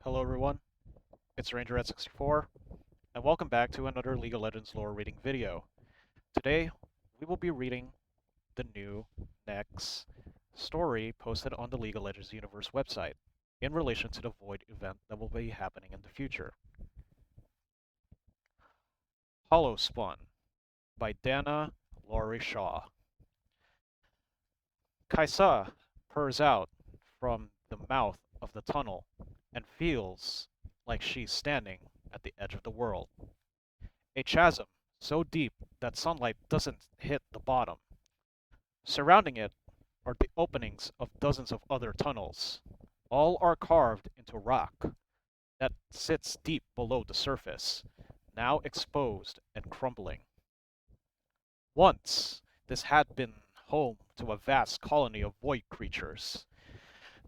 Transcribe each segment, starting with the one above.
Hello everyone, it's Ranger at 64, and welcome back to another League of Legends lore reading video. Today, we will be reading the new next story posted on the League of Legends Universe website in relation to the Void event that will be happening in the future. Hollowspun by Dana Luery Shaw. Kaisa purrs out from the mouth of the tunnel and feels like she's standing at the edge of the world. A chasm so deep that sunlight doesn't hit the bottom. Surrounding it are the openings of dozens of other tunnels. All are carved into rock that sits deep below the surface, now exposed and crumbling. Once, this had been home to a vast colony of void creatures.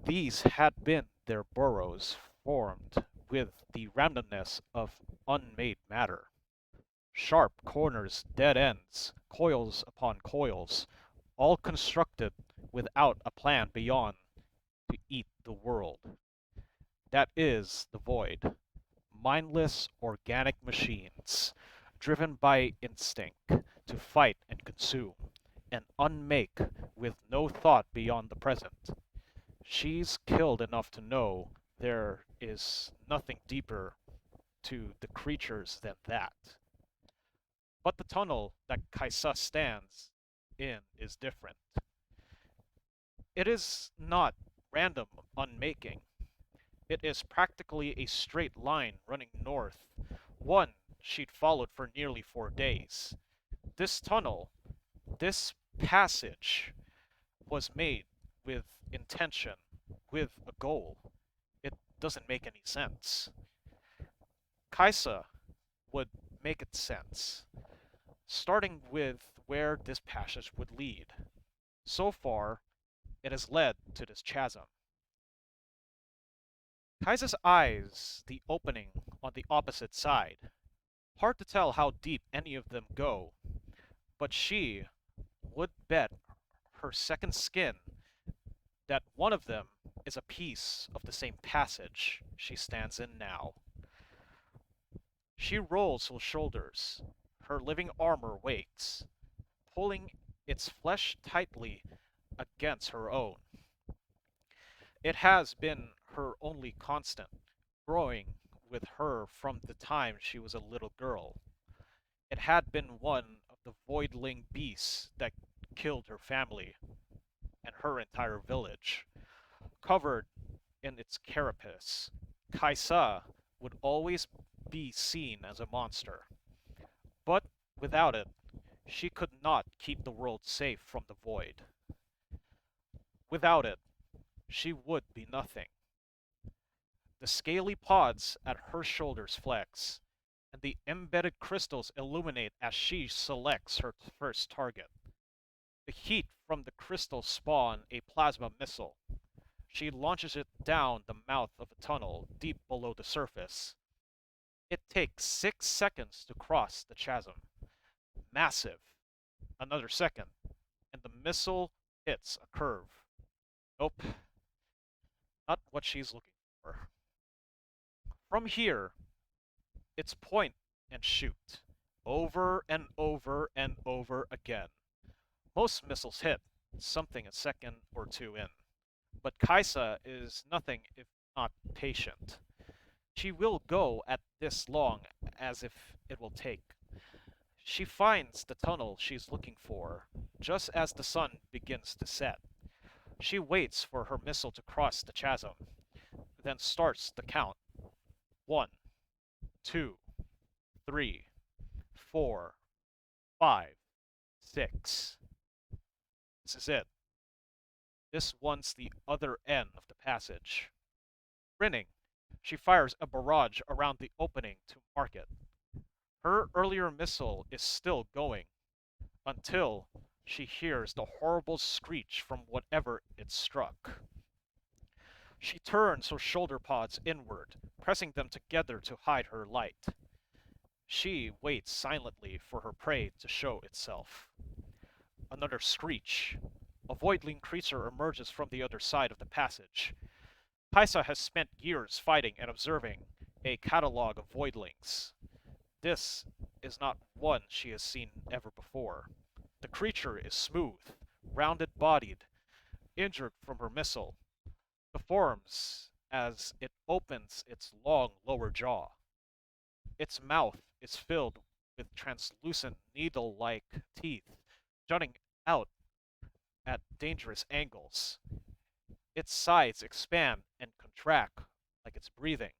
These had been their burrows formed with the randomness of unmade matter. Sharp corners, dead ends, coils upon coils, all constructed without a plan beyond to eat the world. That is the void. Mindless organic machines, driven by instinct to fight and consume, and unmake with no thought beyond the present. She's killed enough to know there is nothing deeper to the creatures than that. But the tunnel that Kaisa stands in is different. It is not random unmaking. It is practically a straight line running north, one she'd followed for nearly 4 days. This tunnel, this passage, was made with intention, with a goal. It doesn't make any sense. Kaisa would make it sense, starting with where this passage would lead. So far, it has led to this chasm. Kaisa's eyes the opening on the opposite side. Hard to tell how deep any of them go, but she would bet her second skin that one of them is a piece of the same passage she stands in now. She rolls her shoulders. Her living armor wakes, pulling its flesh tightly against her own. It has been her only constant, growing with her from the time she was a little girl. It had been one of the voidling beasts that killed her family and her entire village. Covered in its carapace, Kaisa would always be seen as a monster. But without it, she could not keep the world safe from the void. Without it, she would be nothing. The scaly pods at her shoulders flex, and the embedded crystals illuminate as she selects her first target. The heat from the crystals spawn a plasma missile. She launches it down the mouth of a tunnel deep below the surface. It takes 6 seconds to cross the chasm. Massive. Another second, and the missile hits a curve. Nope, not what she's looking for. From here, it's point and shoot. Over and over and over again. Most missiles hit something a second or two in. But Kaisa is nothing if not patient. She will go at this long as if it will take. She finds the tunnel she's looking for, just as the sun begins to set. She waits for her missile to cross the chasm, then starts the count. 1, 2, 3, 4, 5, 6. This is it. This one's the other end of the passage. Grinning, she fires a barrage around the opening to mark it. Her earlier missile is still going, until she hears the horrible screech from whatever it struck. She turns her shoulder pods inward, pressing them together to hide her light. She waits silently for her prey to show itself. Another screech. A voidling creature emerges from the other side of the passage. Kaisa has spent years fighting and observing a catalog of voidlings. This is not one she has seen ever before. The creature is smooth, rounded bodied, injured from her missile, deforms as it opens its long lower jaw. Its mouth is filled with translucent needle like teeth jutting out at dangerous angles. Its sides expand and contract like it's breathing,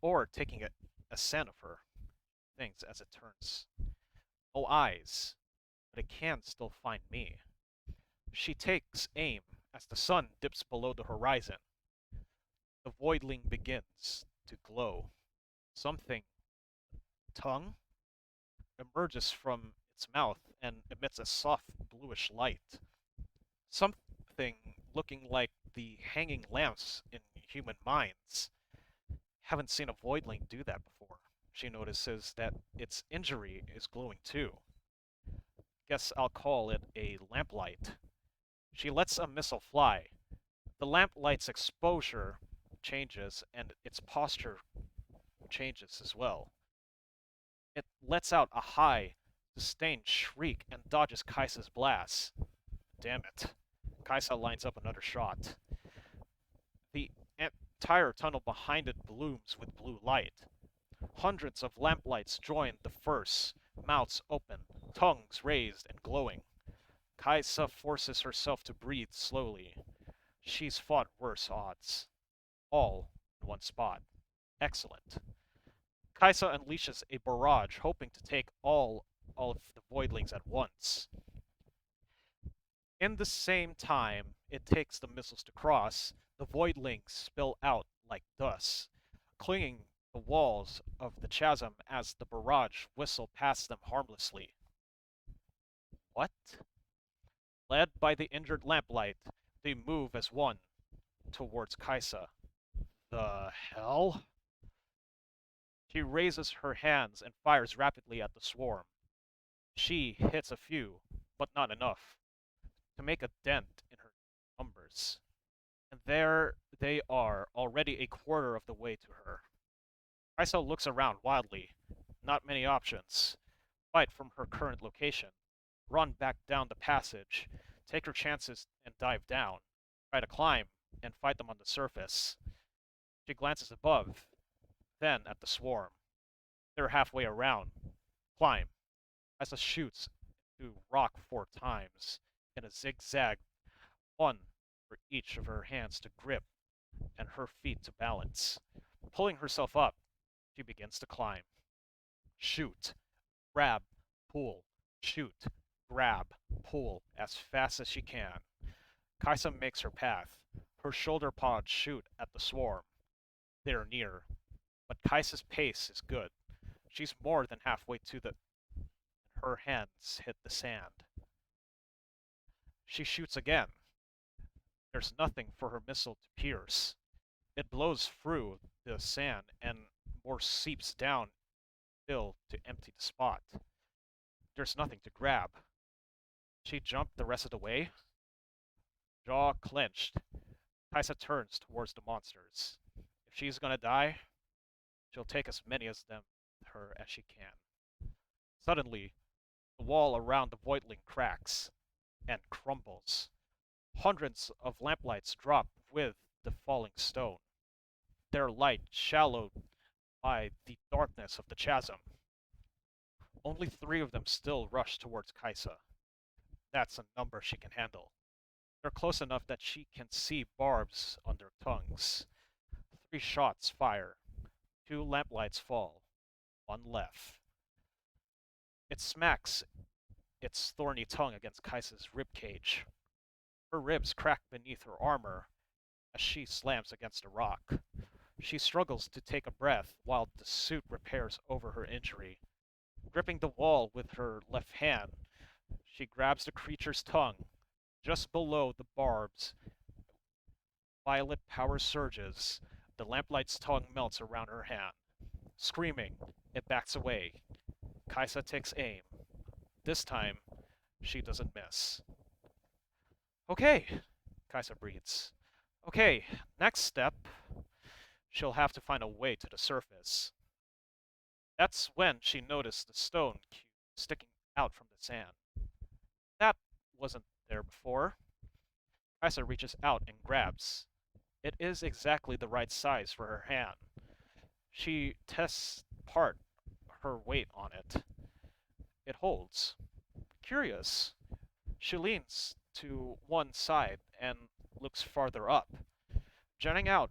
or taking a scent of her things as it turns. No eyes, but it can still find me. She takes aim as the sun dips below the horizon. The voidling begins to glow. Something, tongue, emerges from its mouth and emits a soft bluish light. Something looking like the hanging lamps in human minds. Haven't seen a voidling do that before. She notices that its injury is glowing too. Guess I'll call it a lamplight. She lets a missile fly. The lamplight's exposure changes and its posture changes as well. It lets out a high, sustained shriek and dodges Kaisa's blast. Damn it. Kaisa lines up another shot. The entire tunnel behind it blooms with blue light. Hundreds of lamplights join the first, mouths open, tongues raised and glowing. Kaisa forces herself to breathe slowly. She's fought worse odds. All in one spot. Excellent. Kaisa unleashes a barrage, hoping to take all of the voidlings at once. In the same time it takes the missiles to cross, the voidlings spill out like dust, clinging the walls of the chasm as the barrage whistle past them harmlessly. What? Led by the injured lamplight, they move as one towards Kaisa. The hell? She raises her hands and fires rapidly at the swarm. She hits a few, but not enough to make a dent in her numbers. And there they are, already a quarter of the way to her. Kaisa looks around wildly. Not many options. Fight from her current location. Run back down the passage. Take her chances and dive down. Try to climb and fight them on the surface. She glances above, then at the swarm. They're halfway around. Climb. Kaisa shoots to rock 4 times in a zigzag, one for each of her hands to grip and her feet to balance. Pulling herself up, she begins to climb. Shoot, grab, pull, shoot, grab, pull as fast as she can. Kaisa makes her path. Her shoulder pods shoot at the swarm. They're near, but Kaisa's pace is good. She's more than halfway to the. Her hands hit the sand. She shoots again. There's nothing for her missile to pierce. It blows through the sand and more seeps down still to empty the spot. There's nothing to grab. She jumped the rest of the way. Jaw clenched. Kaisa turns towards the monsters. If she's gonna die, she'll take as many of them her as she can. Suddenly, the wall around the voidling cracks and crumbles. Hundreds of lamplights drop with the falling stone, their light shallowed by the darkness of the chasm. Only 3 of them still rush towards Kaisa. That's a number she can handle. They're close enough that she can see barbs on their tongues. 3 shots fire. 2 lamplights fall. 1 left. It smacks its thorny tongue against Kaisa's ribcage. Her ribs crack beneath her armor as she slams against a rock. She struggles to take a breath while the suit repairs over her injury. Gripping the wall with her left hand, she grabs the creature's tongue. Just below the barbs, violet power surges. The lamplight's tongue melts around her hand. Screaming, it backs away. Kaisa takes aim. This time, she doesn't miss. Okay, Kaisa breathes. Okay, next step, she'll have to find a way to the surface. That's when she noticed the stone cube sticking out from the sand. That wasn't there before. Isa reaches out and grabs. It is exactly the right size for her hand. She tests part her weight on it. It holds. Curious, she leans to one side and looks farther up. Jutting out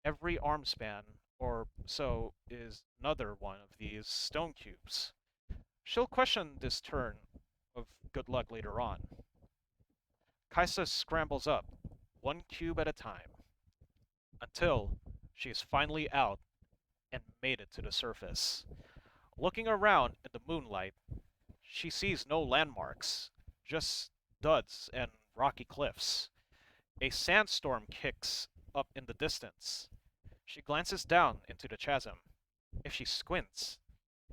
every arm span or so is another one of these stone cubes. She'll question this turn of good luck later on. Kaisa scrambles up, one cube at a time, until she is finally out and made it to the surface. Looking around in the moonlight, she sees no landmarks, just duds and rocky cliffs. A sandstorm kicks up in the distance. She glances down into the chasm. If she squints,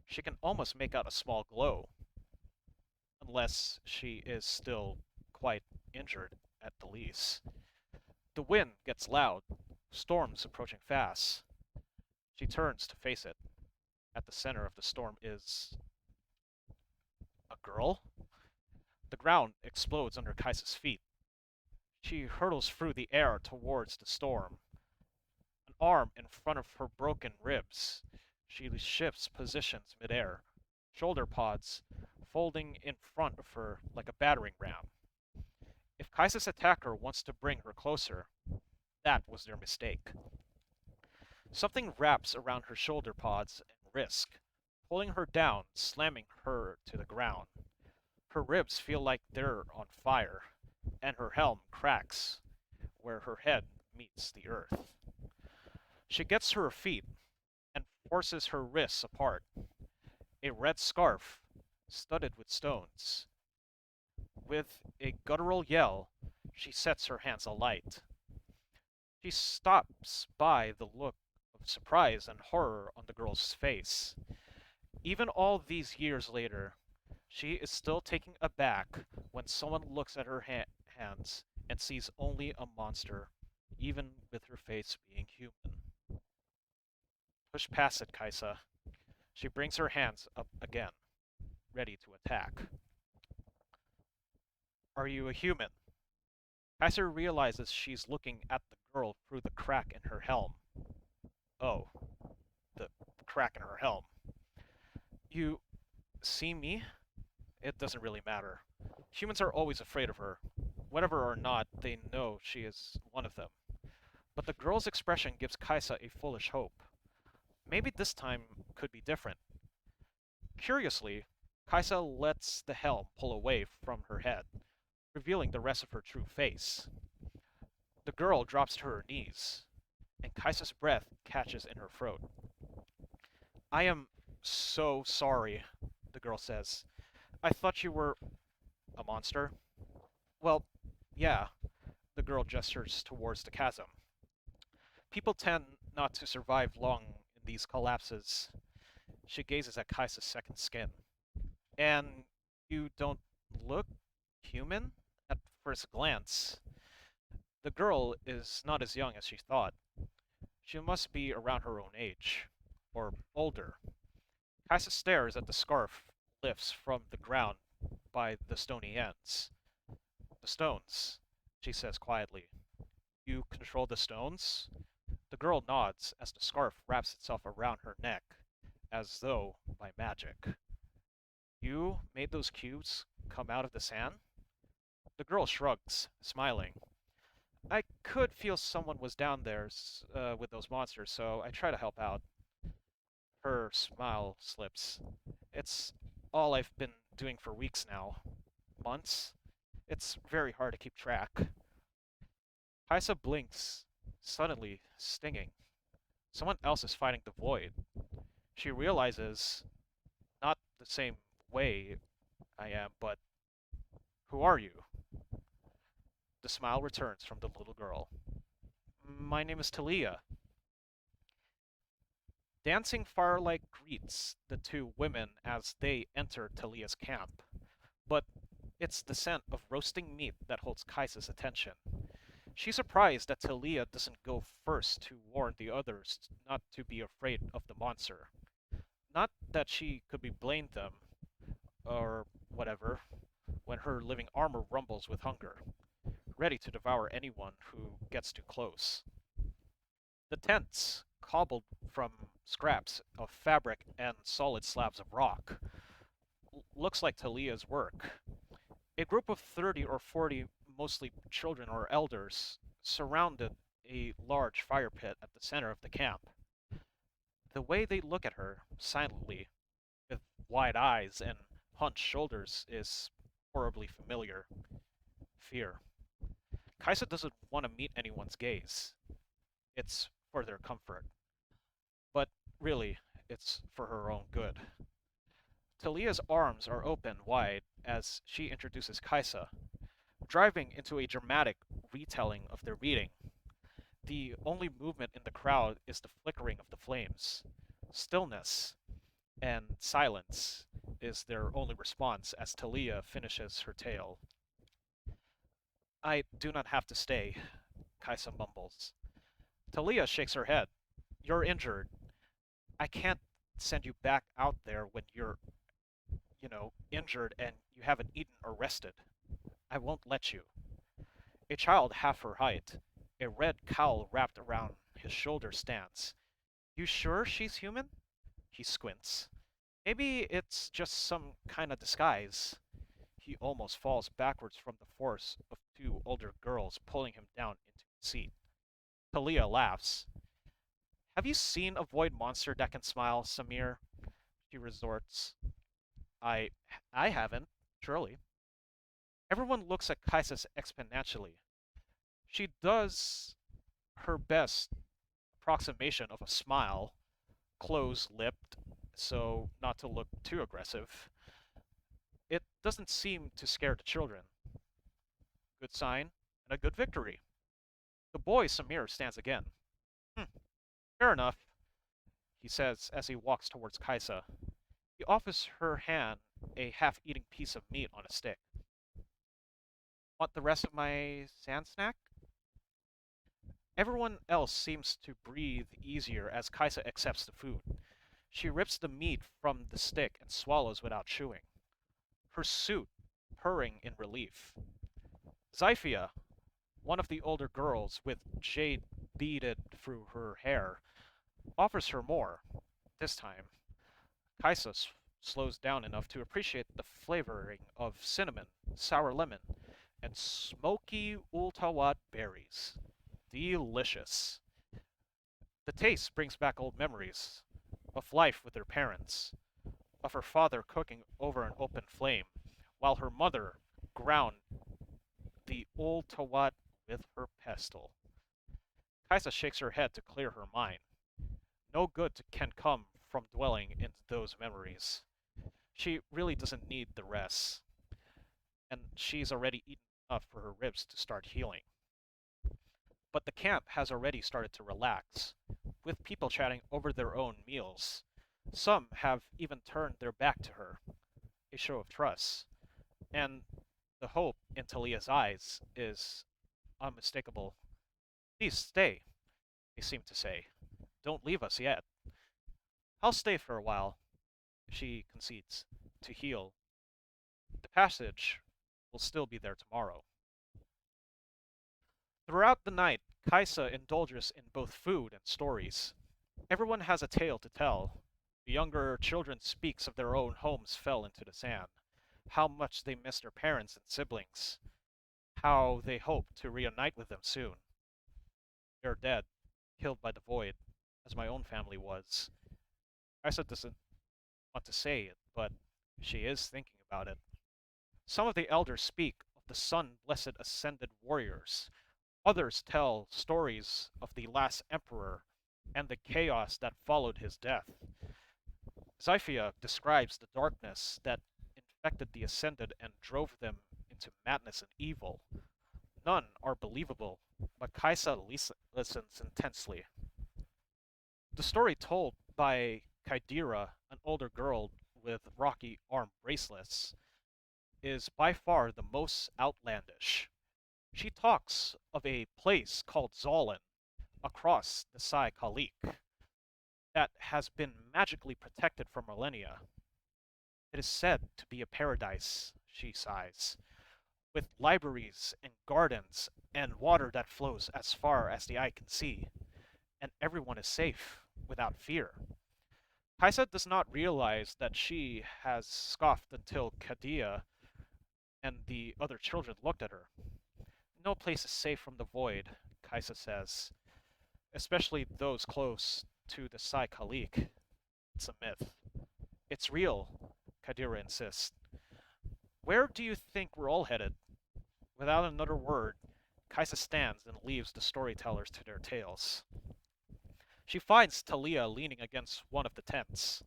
she can almost make out a small glow, unless she is still quite injured at the least. The wind gets loud, storms approaching fast. She turns to face it. At the center of the storm is a girl. The ground explodes under Kaisa's feet. She hurtles through the air towards the storm, an arm in front of her broken ribs. She shifts positions midair, shoulder pods folding in front of her like a battering ram. If Kaisa's attacker wants to bring her closer, that was their mistake. Something wraps around her shoulder pods and wrist, pulling her down, slamming her to the ground. Her ribs feel like they're on fire, and her helm cracks where her head meets the earth. She gets to her feet and forces her wrists apart. A red scarf, studded with stones. With a guttural yell, she sets her hands alight. She stops by the look of surprise and horror on the girl's face. Even all these years later, she is still taken aback when someone looks at her hands and sees only a monster, even with her face being human. Push past it, Kaisa. She brings her hands up again, ready to attack. Are you a human? Kaisa realizes she's looking at the girl through the crack in her helm. Oh, the crack in her helm. You see me? It doesn't really matter. Humans are always afraid of her. Whatever or not, they know she is one of them. But the girl's expression gives Kaisa a foolish hope. Maybe this time could be different. Curiously, Kaisa lets the helm pull away from her head, revealing the rest of her true face. The girl drops to her knees, and Kaisa's breath catches in her throat. I am so sorry, the girl says. I thought you were a monster. Well, yeah, the girl gestures towards the chasm. People tend not to survive long in these collapses. She gazes at Kaisa's second skin. And you don't look human at first glance. The girl is not as young as she thought. She must be around her own age, or older. Kaisa stares at the scarf lifts from the ground by the stony ends. The stones, she says quietly. You control the stones? The girl nods as the scarf wraps itself around her neck, as though by magic. You made those cubes come out of the sand? The girl shrugs, smiling. I could feel someone was down there with those monsters, so I try to help out. Her smile slips. It's all I've been doing for weeks now. Months? It's very hard to keep track. Kaisa blinks, suddenly stinging. Someone else is fighting the void. She realizes, not the same way I am, but who are you? The smile returns from the little girl. My name is Taliyah. Dancing firelight greets the two women as they enter Taliyah's camp. But it's the scent of roasting meat that holds Kaisa's attention. She's surprised that Taliyah doesn't go first to warn the others not to be afraid of the monster. Not that she could be blamed them, or whatever, when her living armor rumbles with hunger, ready to devour anyone who gets too close. The tents, cobbled from scraps of fabric and solid slabs of rock, looks like Taliyah's work. A group of 30 or 40, mostly children or elders, surrounded a large fire pit at the center of the camp. The way they look at her, silently, with wide eyes and hunched shoulders, is horribly familiar. Fear. Kaisa doesn't want to meet anyone's gaze. It's for their comfort. But really, it's for her own good. Taliyah's arms are open wide as she introduces Kaisa, driving into a dramatic retelling of their meeting. The only movement in the crowd is the flickering of the flames. Stillness and silence is their only response as Taliyah finishes her tale. I do not have to stay, Kaisa mumbles. Taliyah shakes her head. You're injured. I can't send you back out there when you're, injured and you haven't eaten or rested. I won't let you. A child half her height, a red cowl wrapped around his shoulder stands. You sure she's human? He squints. Maybe it's just some kind of disguise. He almost falls backwards from the force of two older girls pulling him down into the seat. Taliyah laughs. Have you seen a void monster that can smile, Samir? She resorts. I I haven't, surely. Everyone looks at Kaisis exponentially. She does her best approximation of a smile, close-lipped, so not to look too aggressive. It doesn't seem to scare the children. Good sign, and a good victory. The boy Samir stands again. Hmm, fair enough, he says as he walks towards Kaisa. He offers her hand a half-eaten piece of meat on a stick. Want the rest of my sand snack? Everyone else seems to breathe easier as Kaisa accepts the food. She rips the meat from the stick and swallows without chewing, her suit purring in relief. Zyphia, one of the older girls with jade beaded through her hair, offers her more. This time, Kaisa slows down enough to appreciate the flavoring of cinnamon, sour lemon, and smoky ultawat berries. Delicious. The taste brings back old memories of life with her parents, of her father cooking over an open flame, while her mother ground the ultawat with her pestle. Kaisa shakes her head to clear her mind. No good can come from dwelling into those memories. She really doesn't need the rest, and she's already eaten enough for her ribs to start healing. But the camp has already started to relax, with people chatting over their own meals. Some have even turned their back to her, a show of trust, and the hope in Taliyah's eyes is unmistakable. Please stay, they seem to say. Don't leave us yet. I'll stay for a while, she concedes, to heal. The passage will still be there tomorrow. Throughout the night, Kaisa indulges in both food and stories. Everyone has a tale to tell. The younger children speaks of their own homes fell into the sand, how much they miss their parents and siblings, how they hope to reunite with them soon. They're dead, killed by the void, as my own family was. Kaisa doesn't want to say it, but she is thinking about it. Some of the elders speak of the sun-blessed ascended warriors. Others tell stories of the last emperor and the chaos that followed his death. Zyphia describes the darkness that infected the Ascended and drove them into madness and evil. None are believable, but Kaisa listens intensely. The story told by Kaidira, an older girl with rocky arm bracelets, is by far the most outlandish. She talks of a place called Zolin across the Sai Khalik that has been magically protected for millennia. It is said to be a paradise, she sighs, with libraries and gardens and water that flows as far as the eye can see, and everyone is safe without fear. Kaisa does not realize that she has scoffed until Kadia and the other children looked at her. No place is safe from the void, Kaisa says, especially those close to the Sai Khalik. It's a myth. It's real, Kadira insists. Where do you think we're all headed? Without another word, Kaisa stands and leaves the storytellers to their tales. She finds Taliyah leaning against one of the tents,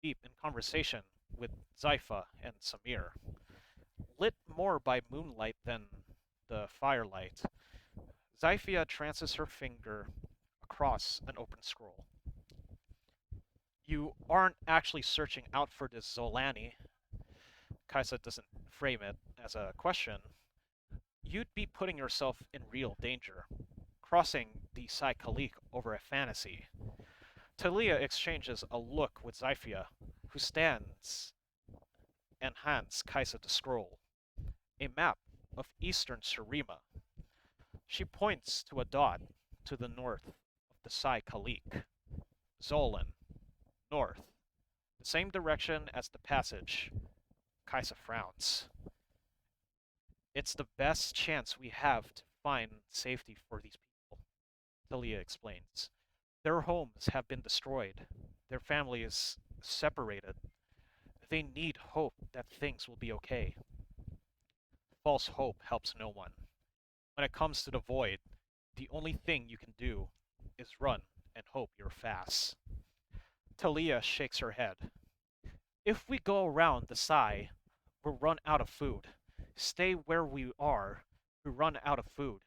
deep in conversation with Zaifa and Samir. Lit more by moonlight than the firelight, Zyphia trances her finger across an open scroll. You aren't actually searching out for this Zolani. Kaisa doesn't frame it as a question. You'd be putting yourself in real danger, crossing the Sai Khalik over a fantasy. Talia exchanges a look with Zyphia, who stands and hands Kaisa the scroll, a map of eastern Shurima. She points to a dot to the north of the Sai Khalik. Zolan, north, the same direction as the passage. Kaisa frowns. It's the best chance we have to find safety for these people, Talia explains. Their homes have been destroyed. Their family is separated. They need hope that things will be okay. False hope helps no one. When it comes to the void, the only thing you can do is run and hope you're fast. Talia shakes her head. If we go around the Sai, we'll run out of food. Stay where we are, we run out of food.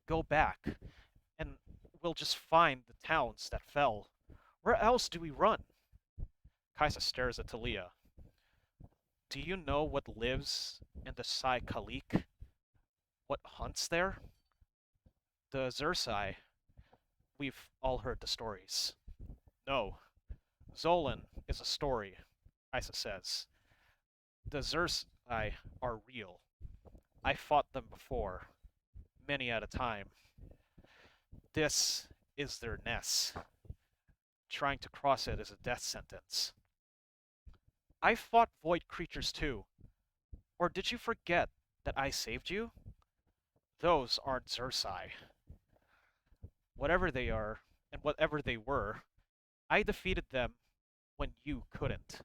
Go back, and we'll just find the towns that fell. Where else do we run? Kaisa stares at Talia. Do you know what lives in the Sai Khalik? What hunts there? The Zersai. We've all heard the stories. No. Zolan is a story, Kaisa says. The Zersai are real. I fought them before, many at a time. This is their nest. Trying to cross it is a death sentence. I fought void creatures too. Or did you forget that I saved you? Those aren't Zersai. Whatever they are, and whatever they were, I defeated them when you couldn't.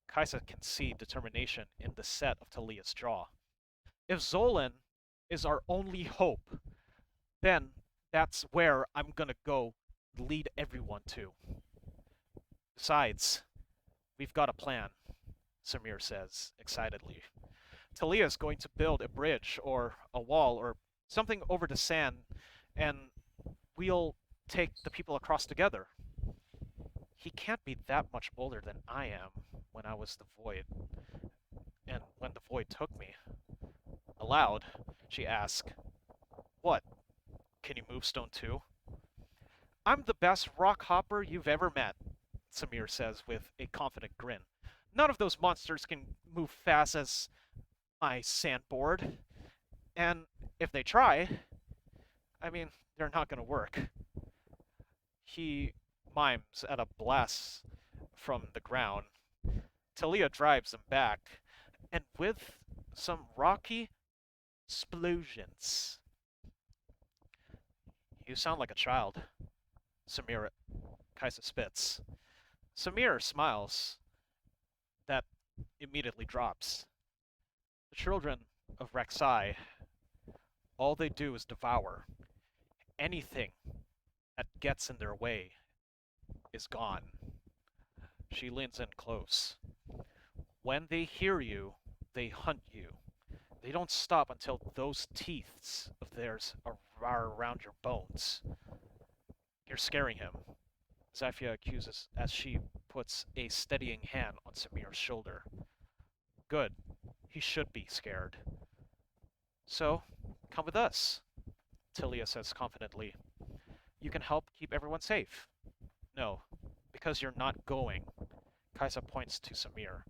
Kaisa can see determination in the set of Talia's jaw. If Zolan is our only hope, then that's where I'm gonna go lead everyone to. Besides, we've got a plan, Samir says excitedly. Talia's going to build a bridge or a wall or something over the sand, and we'll take the people across together. He can't be that much older than I am when I was the Void, and when the Void took me. Aloud, she asks, What? Can you move stone too? I'm the best rock hopper you've ever met, Samir says with a confident grin. None of those monsters can move fast as my sandboard. And if they try, I mean, they're not gonna work. He mimes at a blast from the ground. Talia drives them back, and with some rocky explosions. You sound like a child, Samir Kaisa spits. Samir smiles. That immediately drops. The children of Rek'Sai, all they do is devour. Anything that gets in their way is gone. She leans in close. When they hear you, they hunt you. They don't stop until those teeth of theirs are around your bones. You're scaring him, Zafia accuses as she puts a steadying hand on Samir's shoulder. Good. He should be scared. So, Come with us, Taliyah says confidently. You can help keep everyone safe. No, because you're not going. Kaisa points to Samir.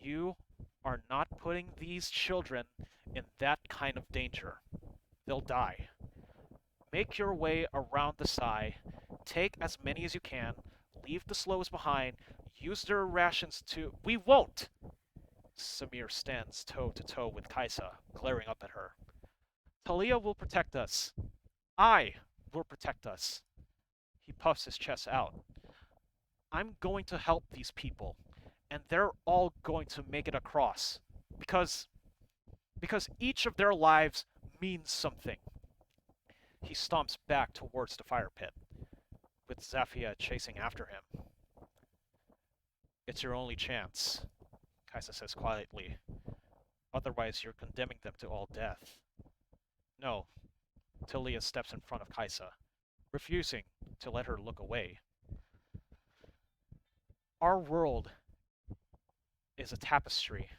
You are not putting these children in that kind of danger. They'll die. Make your way around the Sai. Take as many as you can. Leave the slows behind. Use their rations to. We won't! Samir stands toe to toe with Kaisa, glaring up at her. Taliyah will protect us. I will protect us. He puffs his chest out. I'm going to help these people, and they're all going to make it across. Because because each of their lives means something. He stomps back towards the fire pit, with Zafia chasing after him. It's your only chance, Kaisa says quietly. Otherwise, you're condemning them to all death. No, Taliyah steps in front of Kaisa, refusing to let her look away. Our world is a tapestry,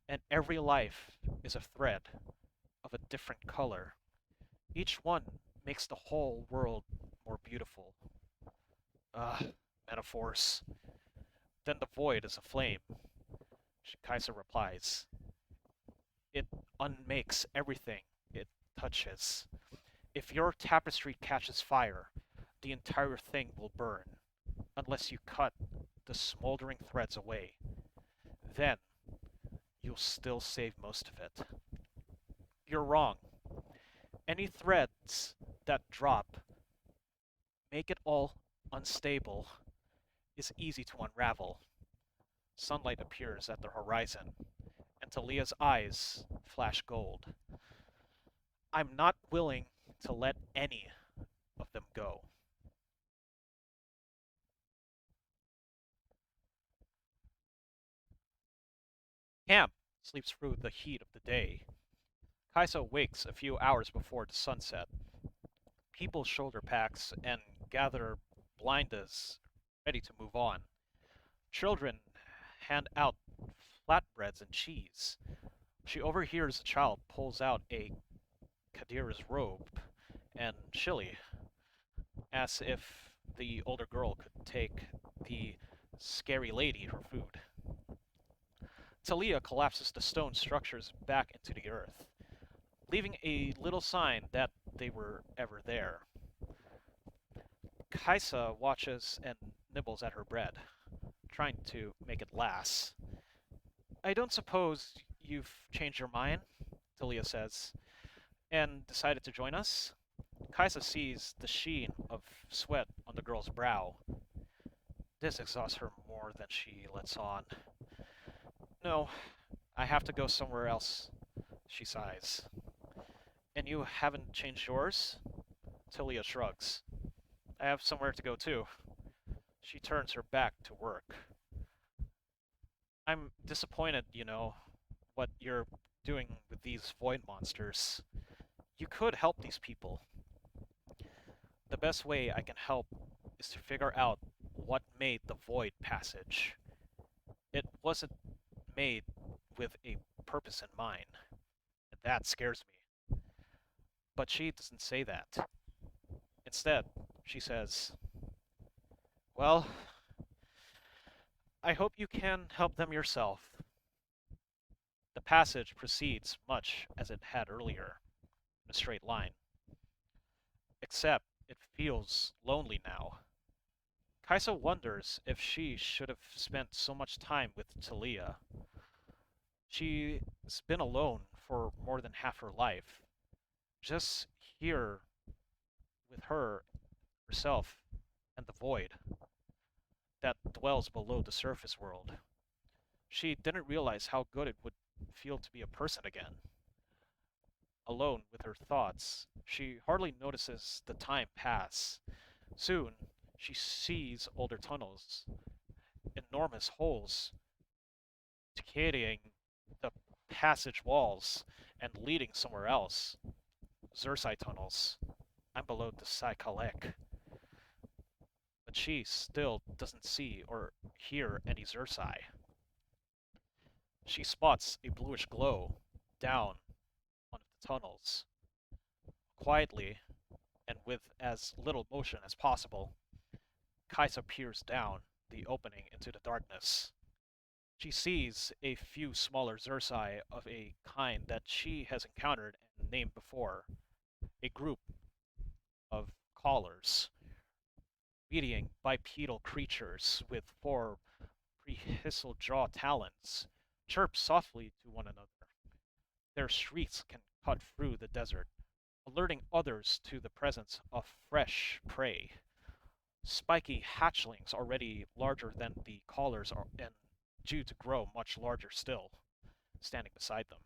and every life is a thread of a different color. Each one makes the whole world more beautiful. Metaphors. Then the void is a flame, Kaisa replies. It unmakes everything it touches. If your tapestry catches fire, the entire thing will burn, unless you cut the smoldering threads away. Then, you'll still save most of it. You're wrong. Any threads that drop, make it all unstable, is easy to unravel. Sunlight appears at the horizon, and Taliyah's eyes flash gold. I'm not willing to let any of them go. Camp sleeps through the heat of the day. Kaisa wakes a few hours before the sunset. People shoulder packs and gather blindas, ready to move on. Children hand out flatbreads and cheese. She overhears a child pulls out a Kadir's robe and chili, as if the older girl could take the scary lady her food. Taliyah collapses the stone structures back into the earth, leaving a little sign that they were ever there. Kaisa watches and nibbles at her bread, trying to make it last. I don't suppose you've changed your mind, Taliyah says, and decided to join us? Kaisa sees the sheen of sweat on the girl's brow. This exhausts her more than she lets on. No, I have to go somewhere else, she sighs. And you haven't changed yours? Taliyah shrugs. I have somewhere to go too. She turns her back to work. I'm disappointed, what you're doing with these void monsters. You could help these people. The best way I can help is to figure out what made the void passage. It wasn't made with a purpose in mind. And that scares me. But she doesn't say that. Instead, she says, well, I hope you can help them yourself. The passage proceeds much as it had earlier, in a straight line. Except it feels lonely now. Kaisa wonders if she should have spent so much time with Taliyah. She's been alone for more than half her life. Just here with her, herself, and the void that dwells below the surface world. She didn't realize how good it would feel to be a person again. Alone with her thoughts, she hardly notices the time pass. Soon, she sees older tunnels, enormous holes, decaying the passage walls and leading somewhere else. Zersai tunnels. I'm below the Sai Kalek. But she still doesn't see or hear any Zersai. She spots a bluish glow down one of the tunnels. Quietly, and with as little motion as possible, Kaisa peers down the opening into the darkness. She sees a few smaller Xerxai of a kind that she has encountered and named before, a group of callers, beating bipedal creatures with four prehensile jaw talons, chirp softly to one another. Their shrieks can cut through the desert, alerting others to the presence of fresh prey. Spiky hatchlings already larger than the callers are and due to grow much larger still, standing beside them.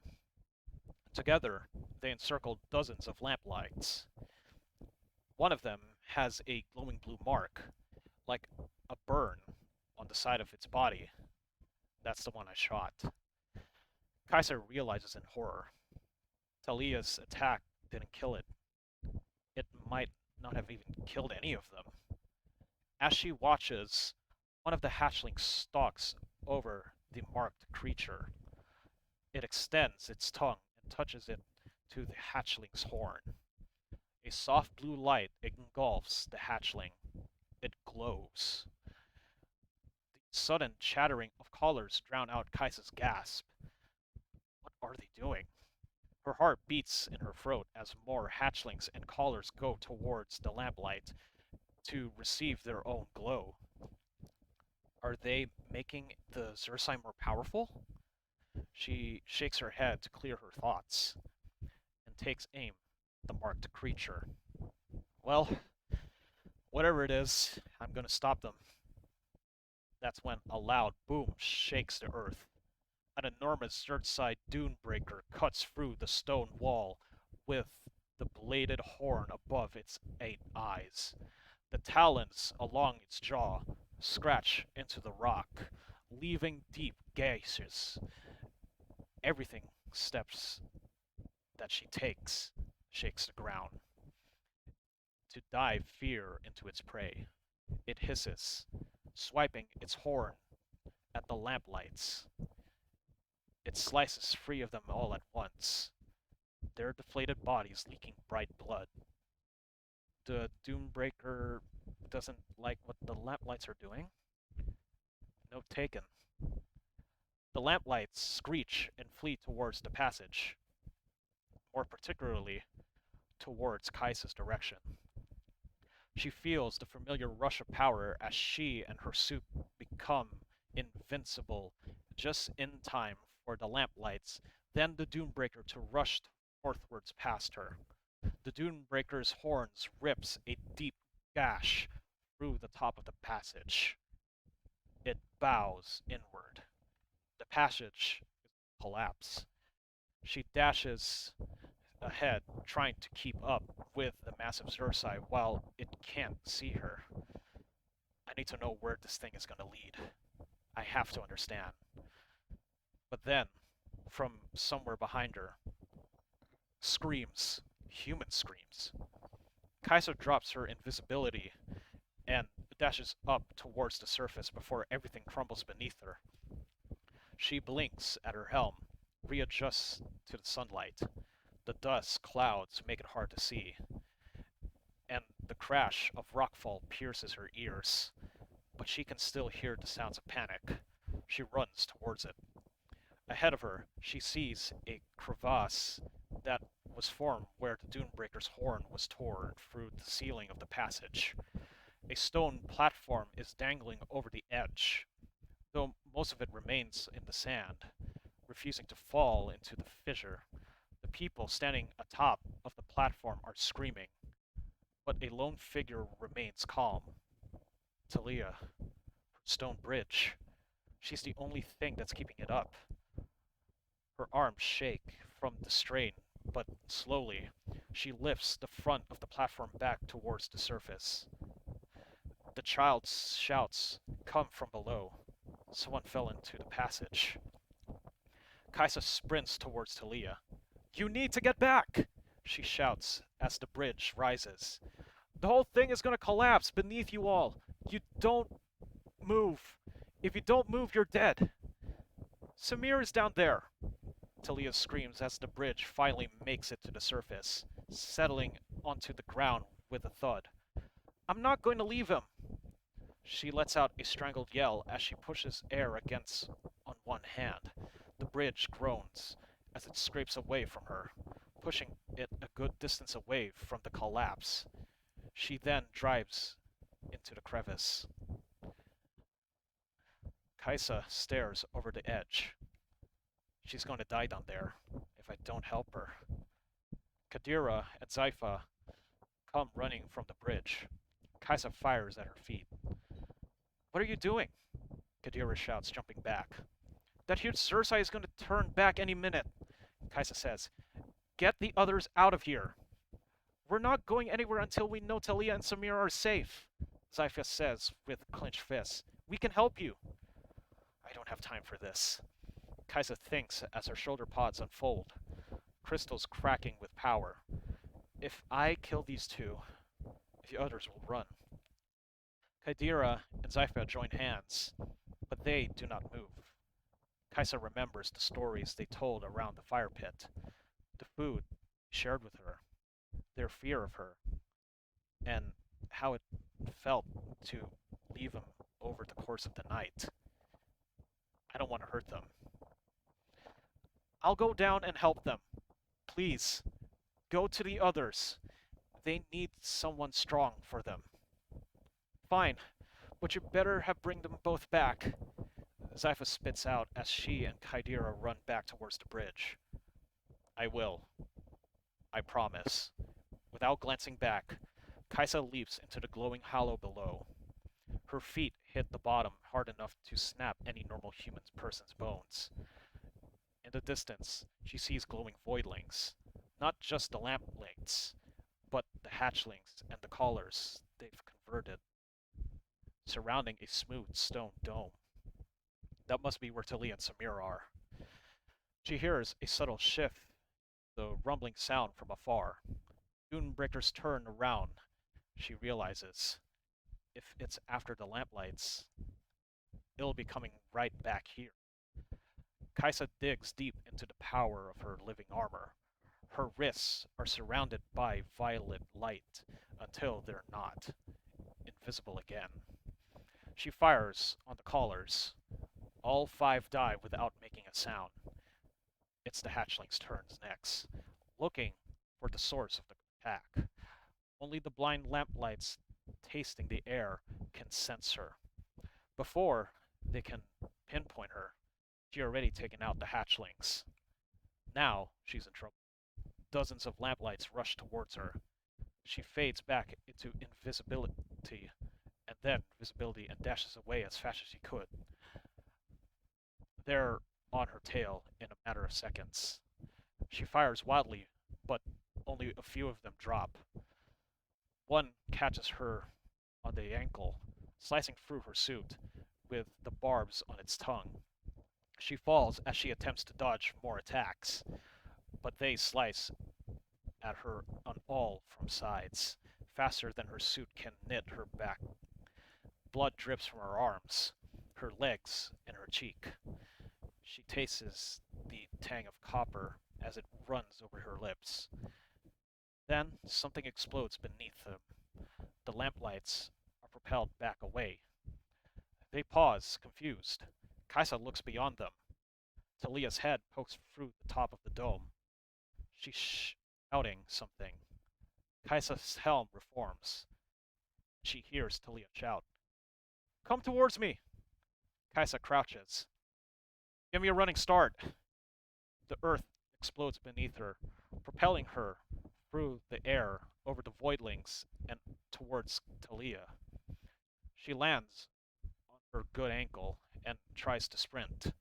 Together, they encircle dozens of lamplights. One of them has a glowing blue mark, like a burn on the side of its body. That's the one I shot. Kaiser realizes in horror. Taliyah's attack didn't kill it. It might not have even killed any of them. As she watches, one of the hatchlings stalks over the marked creature. It extends its tongue and touches it to the hatchling's horn. A soft blue light engulfs the hatchling. It glows. The sudden chattering of callers drown out Kaisa's gasp. What are they doing? Her heart beats in her throat as more hatchlings and callers go towards the lamplight to receive their own glow. Are they making the Xerxai more powerful? She shakes her head to clear her thoughts and takes aim at the marked creature. Well, whatever it is, I'm gonna stop them. That's when a loud boom shakes the earth. An enormous Xerxai dune-breaker cuts through the stone wall with the bladed horn above its 8 eyes. The talons along its jaw scratch into the rock, leaving deep gashes. Everything steps that she takes shakes the ground. To dive fear into its prey, it hisses, swiping its horn at the lamplights. It slices 3 of them all at once, their deflated bodies leaking bright blood. The Doombreaker doesn't like what the lamplights are doing. Note taken. The lamplights screech and flee towards the passage, more particularly towards Kaisa's direction. She feels the familiar rush of power as she and her suit become invincible just in time for the lamplights, then the Doombreaker to rush northwards past her. The Doombreaker's horns rips a deep gash through the top of the passage. It bows inward. The passage collapses. She dashes ahead, trying to keep up with the massive Xerxai while it can't see her. I need to know where this thing is going to lead. I have to understand. But then, from somewhere behind her, screams, human screams. Kaisa drops her invisibility and dashes up towards the surface before everything crumbles beneath her. She blinks at her helm, readjusts to the sunlight. The dust clouds make it hard to see, and the crash of rockfall pierces her ears, but she can still hear the sounds of panic. She runs towards it. Ahead of her, she sees a crevasse that was formed where the Doombreaker's horn was torn through the ceiling of the passage. A stone platform is dangling over the edge, though most of it remains in the sand, refusing to fall into the fissure. The people standing atop of the platform are screaming, but a lone figure remains calm. Taliyah, her stone bridge. She's the only thing that's keeping it up. Her arms shake from the strain, but slowly, she lifts the front of the platform back towards the surface. The child's shouts come from below. Someone fell into the passage. Kaisa sprints towards Taliyah. You need to get back! She shouts as the bridge rises. The whole thing is gonna collapse beneath you all. You don't move. If you don't move, you're dead. Samir is down there. Taliyah screams as the bridge finally makes it to the surface, settling onto the ground with a thud. I'm not going to leave him! She lets out a strangled yell as she pushes air against on one hand. The bridge groans as it scrapes away from her, pushing it a good distance away from the collapse. She then drives into the crevice. Kaisa stares over the edge. She's going to die down there if I don't help her. Kadira and Zaifa come running from the bridge. Kaisa fires at her feet. What are you doing? Kadira shouts, jumping back. That huge Cersei is going to turn back any minute, Kaisa says. Get the others out of here. We're not going anywhere until we know Taliyah and Samira are safe, Zaifa says with clenched fists. We can help you. I don't have time for this. Kaisa thinks as her shoulder pods unfold, crystals cracking with power. If I kill these two, the others will run. Kadira and Zaifa join hands, but they do not move. Kaisa remembers the stories they told around the fire pit, the food shared with her, their fear of her, and how it felt to leave him over the course of the night. I don't want to hurt them. I'll go down and help them. Please, go to the others. They need someone strong for them. Fine, but you better have bring them both back. Zypha spits out as she and Kaidira run back towards the bridge. I will. I promise. Without glancing back, Kaisa leaps into the glowing hollow below. Her feet hit the bottom hard enough to snap any normal human person's bones. In the distance, she sees glowing voidlings. Not just the lamplights, but the hatchlings and the callers they've converted, surrounding a smooth stone dome. That must be where Taliyah and Samir are. She hears a subtle shift, the rumbling sound from afar. Dunebreakers turn around. She realizes, if it's after the lamplights, it'll be coming right back here. Kaisa digs deep into the power of her living armor. Her wrists are surrounded by violet light until they're not, invisible again. She fires on the callers. All five die without making a sound. It's the hatchling's turns next, looking for the source of the attack. Only the blind lamplights tasting the air can sense her. Before they can pinpoint her, she already taken out the hatchlings. Now she's in trouble. Dozens of lamplights rush towards her. She fades back into invisibility, and then visibility, and dashes away as fast as she could. They're on her tail in a matter of seconds. She fires wildly, but only a few of them drop. One catches her on the ankle, slicing through her suit with the barbs on its tongue. She falls as she attempts to dodge more attacks, but they slice at her on all from sides, faster than her suit can knit her back. Blood drips from her arms, her legs, and her cheek. She tastes the tang of copper as it runs over her lips. Then something explodes beneath them. The lamplights are propelled back away. They pause, confused. Kaisa looks beyond them. Taliyah's head pokes through the top of the dome. She's shouting something. Kaisa's helm reforms. She hears Taliyah shout, "Come towards me!" Kaisa crouches. "Give me a running start!" The earth explodes beneath her, propelling her through the air over the voidlings and towards Taliyah. She lands on her good ankle and tries to sprint.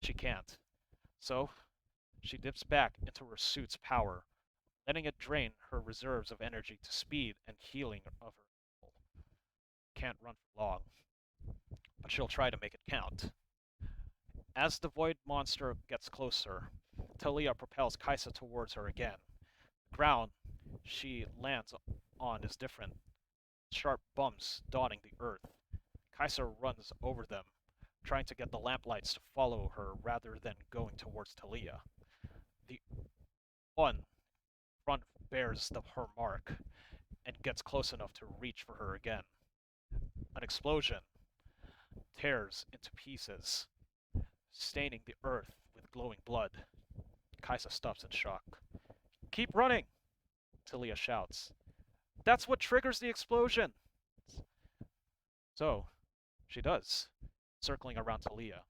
She can't. So, she dips back into her suit's power, letting it drain her reserves of energy to speed and healing of her ankle. Can't run for long, but she'll try to make it count. As the void monster gets closer, Taliyah propels Kaisa towards her again. The ground she lands on is different, sharp bumps dotting the earth. Kaisa runs over them, trying to get the lamplights to follow her rather than going towards Taliyah. The one front bears her mark and gets close enough to reach for her again. An explosion tears into pieces, staining the earth with glowing blood. Kaisa stops in shock. Keep running! Taliyah shouts. That's what triggers the explosion! So, she does, circling around Taliyah.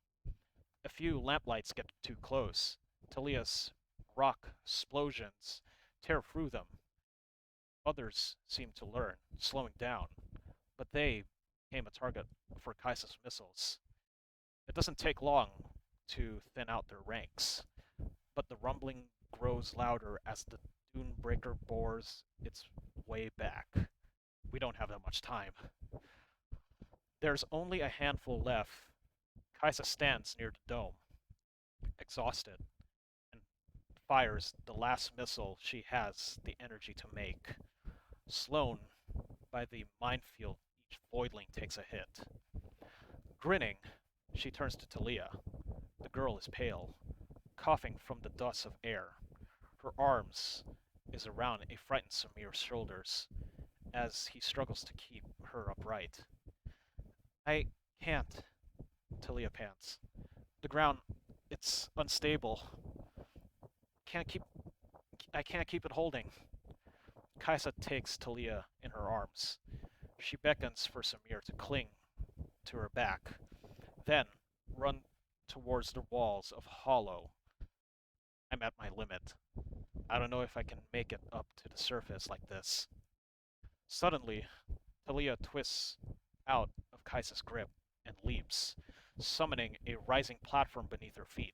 A few lamplights get too close. Taliyah's rock explosions tear through them. Others seem to learn, slowing down, but they became a target for Kaisa's missiles. It doesn't take long to thin out their ranks, but the rumbling grows louder as the dune breaker bores its way back. We don't have that much time. There's only a handful left. Kaisa stands near the dome, exhausted, and fires the last missile she has the energy to make. Slown by the minefield, each voidling takes a hit. Grinning, she turns to Taliyah. The girl is pale, coughing from the dust of air. Her arms is around a frightened Samir's shoulders as he struggles to keep her upright. I can't, Taliyah pants. The ground, it's unstable. Can't keep I can't keep it holding. Kaisa takes Taliyah in her arms. She beckons for Samir to cling to her back, then run towards the walls of Hollow. I'm at my limit. I don't know if I can make it up to the surface like this. Suddenly, Taliyah twists out of Kaisa's grip and leaps, summoning a rising platform beneath her feet.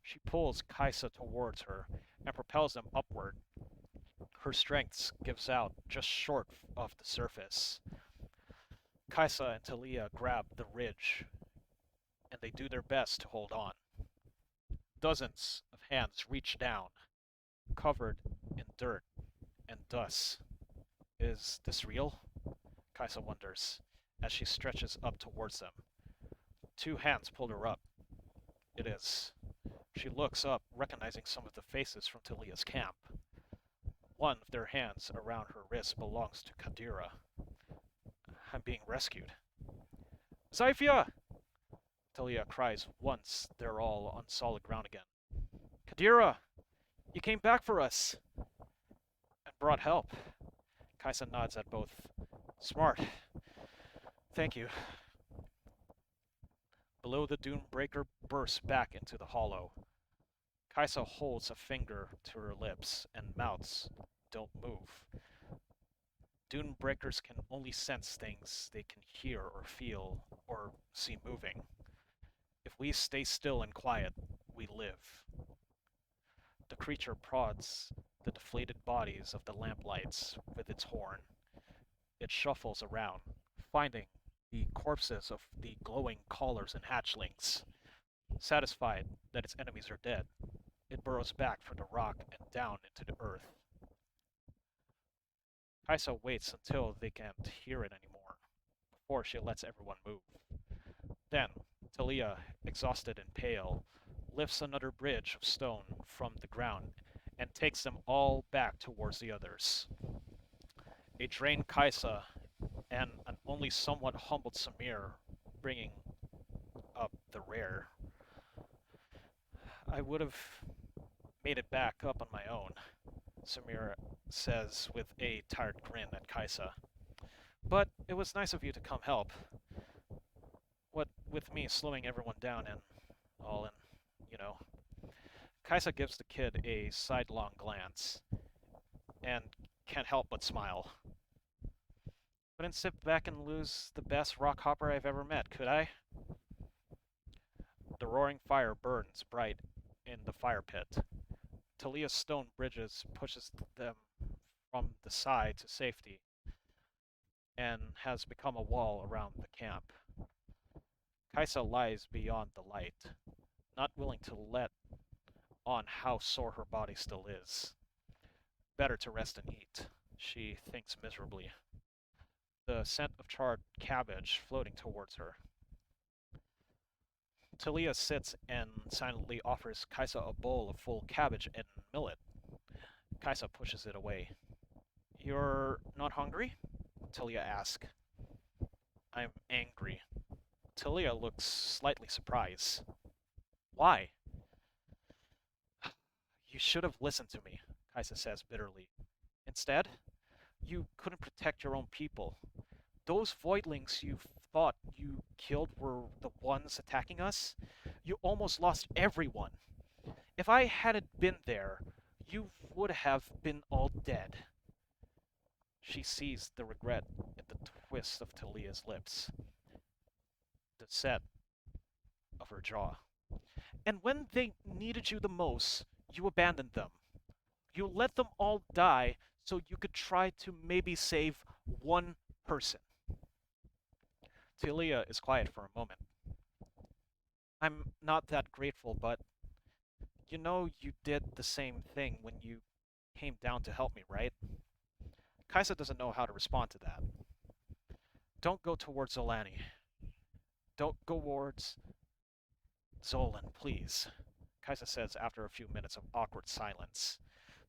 She pulls Kaisa towards her and propels them upward. Her strength gives out just short of the surface. Kaisa and Taliyah grab the ridge, and they do their best to hold on. Dozens of hands reach down, covered in dirt and dust. Is this real? Kaisa wonders, as she stretches up towards them. Two hands pull her up. It is. She looks up, recognizing some of the faces from Taliyah's camp. One of their hands around her wrist belongs to Kadira. I'm being rescued. Zyphia! Taliyah cries once they're all on solid ground again. Kadira! You came back for us! And brought help. Kaisa nods at both. Smart. Thank you. Below, the dune breaker bursts back into the hollow. Kaisa holds a finger to her lips and mouths don't move. Dune breakers can only sense things they can hear or feel or see moving. If we stay still and quiet, we live. The creature prods the deflated bodies of the lamplights with its horn. It shuffles around, finding the corpses of the glowing callers and hatchlings. Satisfied that its enemies are dead, it burrows back for the rock and down into the earth. Kaisa waits until they can't hear it anymore, before she lets everyone move. Then, Taliyah, exhausted and pale, lifts another bridge of stone from the ground and takes them all back towards the others. A drained Kaisa and an only somewhat humbled Samir bringing up the rear. I would have made it back up on my own, Samir says with a tired grin at Kaisa. But it was nice of you to come help. What with me slowing everyone down and all, and you know. Kaisa gives the kid a sidelong glance and can't help but smile. Couldn't sit back and lose the best rock hopper I've ever met, could I? The roaring fire burns bright in the fire pit. Taliyah's stone bridges pushes them from the side to safety and has become a wall around the camp. Kaisa lies beyond the light, not willing to let on how sore her body still is. Better to rest and eat, she thinks miserably, the scent of charred cabbage floating towards her. Taliyah sits and silently offers Kaisa a bowl of full cabbage and millet. Kaisa pushes it away. You're not hungry? Taliyah asks. I'm angry. Taliyah looks slightly surprised. Why? You should have listened to me, Kaisa says bitterly. Instead, you couldn't protect your own people. Those voidlings you thought you killed were the ones attacking us? You almost lost everyone. If I hadn't been there, you would have been all dead. She sees the regret in the twist of Taliyah's lips, the set of her jaw. And when they needed you the most, you abandoned them. You let them all die so you could try to maybe save one person. Taliyah is quiet for a moment. I'm not that grateful, but you know you did the same thing when you came down to help me, right? Kaisa doesn't know how to respond to that. Don't go towards Zolani. Don't go towards Zolan, please, Kaisa says after a few minutes of awkward silence.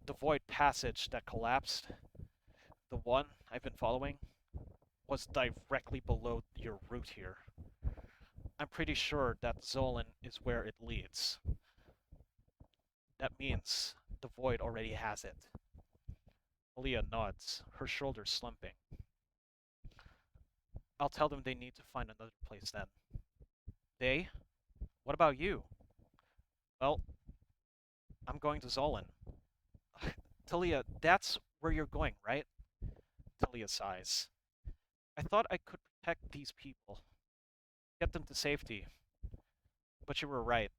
The void passage that collapsed, the one I've been following, was directly below your route here. I'm pretty sure that Zolan is where it leads. That means the void already has it. Leah nods, her shoulders slumping. I'll tell them they need to find another place then. They? What about you? Well, I'm going to Zolan. Taliyah, that's where you're going, right? Taliyah sighs. I thought I could protect these people, get them to safety. But you were right.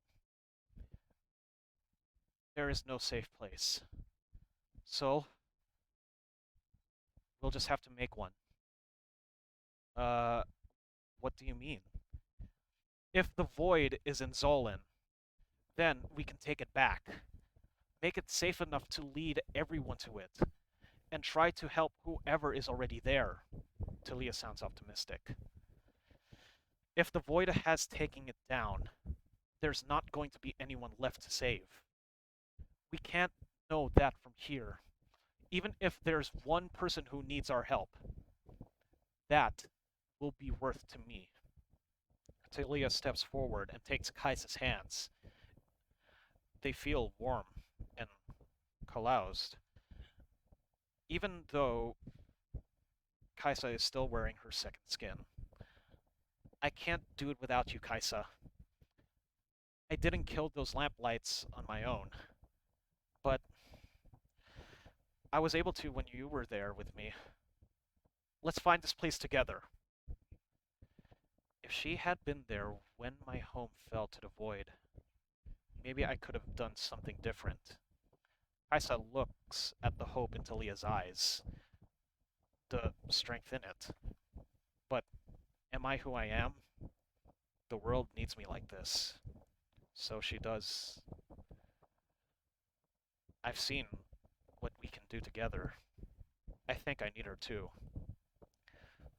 There is no safe place. So, we'll just have to make one. Uh, what do you mean? If the void is in Zolan, then we can take it back. Make it safe enough to lead everyone to it, and try to help whoever is already there. Taliyah sounds optimistic. If the void has taken it down, there's not going to be anyone left to save. We can't know that from here. Even if there's one person who needs our help, that will be worth to me. Taliyah steps forward and takes Kaisa's hands. They feel warm and calloused, even though Kaisa is still wearing her second skin. I can't do it without you, Kaisa. I didn't kill those lamplights on my own, but I was able to when you were there with me. Let's find this place together. If she had been there when my home fell to the void, maybe I could have done something different. Kaisa looks at the hope in Taliyah's eyes, the strength in it. But am I who I am? The world needs me like this. So she does. I've seen what we can do together. I think I need her too.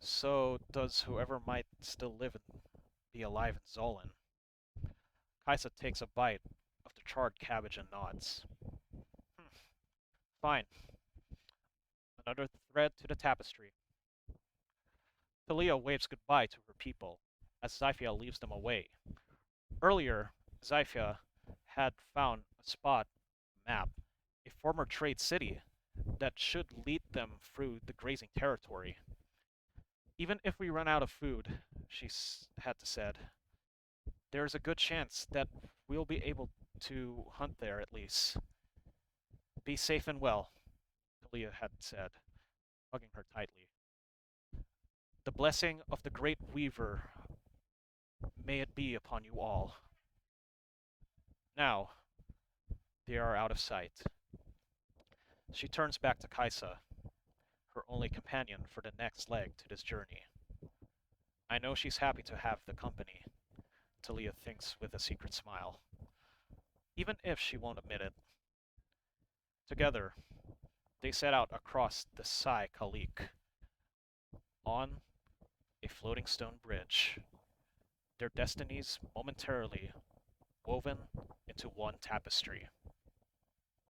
So does whoever might still live and be alive in Zolan. Kaisa takes a bite of the charred cabbage and nods. Hmm, fine. Another thread to the tapestry. Taliyah waves goodbye to her people as Zyphia leaves them away. Earlier, Zyphia had found a spot map, a former trade city that should lead them through the grazing territory. Even if we run out of food, she had said, there's a good chance that we'll be able to hunt there at least. Be safe and well, Taliyah had said, hugging her tightly. The blessing of the great weaver, may it be upon you all. Now, they are out of sight. She turns back to Kaisa, her only companion for the next leg to this journey. I know she's happy to have the company, Taliyah thinks with a secret smile, even if she won't admit it. Together, they set out across the Sai Kalik, on a floating stone bridge, their destinies momentarily woven into one tapestry.